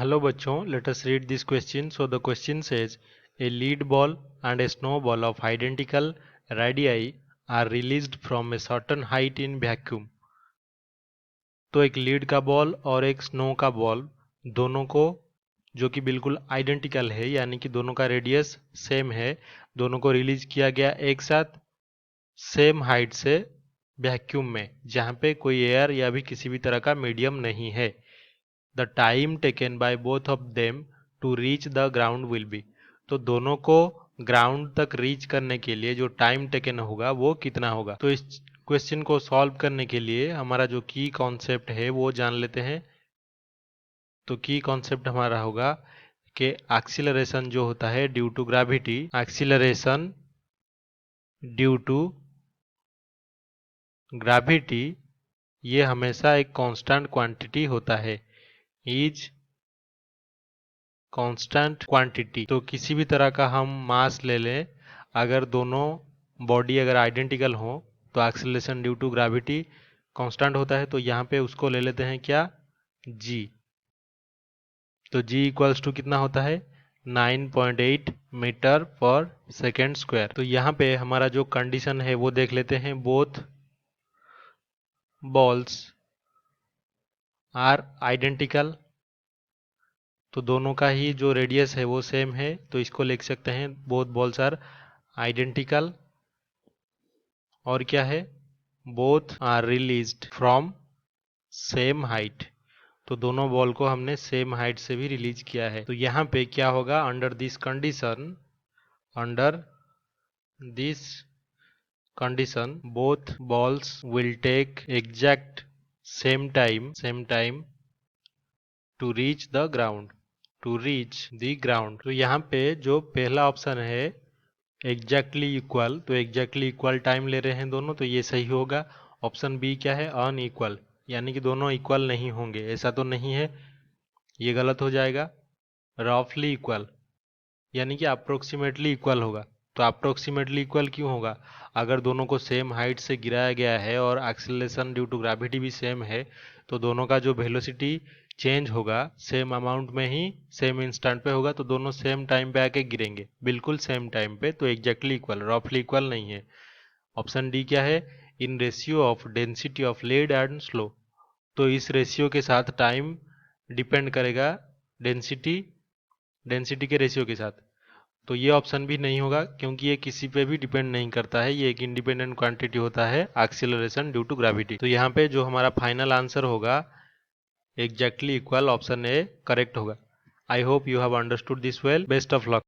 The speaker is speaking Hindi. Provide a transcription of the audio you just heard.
Hello बच्चों, let us read this question. So the question says a lead ball and a snowball of identical radii are released from a certain height in vacuum. तो एक लीड का बॉल और एक स्नो का बॉल दोनों को जो कि बिल्कुल आइडेंटिकल है यानी कि दोनों का रेडियस सेम है, दोनों को रिलीज किया गया एक साथ सेम हाइट से वैक्यूम में जहाँ पे कोई एयर या भी किसी भी तरह का मीडियम नहीं है. The time taken by both of them to reach the ground will be. तो दोनों को ग्राउंड तक रीच करने के लिए जो टाइम टेकन होगा वो कितना होगा. तो इस क्वेश्चन को सॉल्व करने के लिए हमारा जो की कॉन्सेप्ट है वो जान लेते हैं. तो की कॉन्सेप्ट हमारा होगा कि एक्सीलरेशन जो होता है due to gravity, acceleration due to gravity ये हमेशा एक कांस्टेंट क्वांटिटी होता है, इज कांस्टेंट क्वांटिटी. तो किसी भी तरह का हम मास ले लें, अगर दोनों बॉडी अगर आइडेंटिकल हो तो acceleration due to gravity constant होता है. तो यहाँ पे उसको ले लेते हैं क्या, जी. तो जी इक्वल्स टू कितना होता है, 9.8 मीटर पर सेकेंड स्क्वायर. तो यहाँ पे हमारा जो कंडीशन है वो देख लेते हैं. बोथ बॉल्स आर आइडेंटिकल, तो दोनों का ही जो रेडियस है वो सेम है, तो इसको लिख सकते हैं बोथ बॉल्स आर आइडेंटिकल. और क्या है, both are released from same height. तो दोनों बॉल को हमने सेम हाइट से भी रिलीज किया है. तो यहाँ पे क्या होगा, under this condition both balls will take exact same time to reach the ground. तो यहाँ पे जो पहला ऑप्शन है एग्जैक्टली इक्वल, तो एग्जैक्टली इक्वल टाइम ले रहे हैं दोनों, तो ये सही होगा. ऑप्शन बी क्या है, अनइक्वल, यानी कि दोनों इक्वल नहीं होंगे, ऐसा तो नहीं है, ये गलत हो जाएगा. रफली इक्वल यानी कि अप्रोक्सीमेटली इक्वल होगा. तो अप्रोक्सीमेटली इक्वल क्यों होगा, अगर दोनों को सेम हाइट से गिराया गया है और एक्सीलरेशन ड्यू टू ग्रेविटी भी सेम है, तो दोनों का जो वेलोसिटी चेंज होगा सेम अमाउंट में ही सेम इंस्टेंट पे होगा, तो दोनों सेम टाइम पे आके गिरेंगे, बिल्कुल सेम टाइम पे. तो एग्जैक्टली इक्वल, रफली इक्वल नहीं है. ऑप्शन डी क्या है, in ratio of density of lead and slow. तो इस रेशियो के साथ टाइम डिपेंड करेगा डेंसिटी के रेशियो के साथ. तो ये ऑप्शन भी नहीं होगा क्योंकि ये किसी पे भी डिपेंड नहीं करता है, ये एक इंडिपेंडेंट क्वांटिटी होता है एक्सीलरेशन ड्यू टू ग्रेविटी. तो यहाँ पे जो हमारा फाइनल आंसर होगा exactly equal, option A correct होगा. I hope you have understood this well. Best of luck.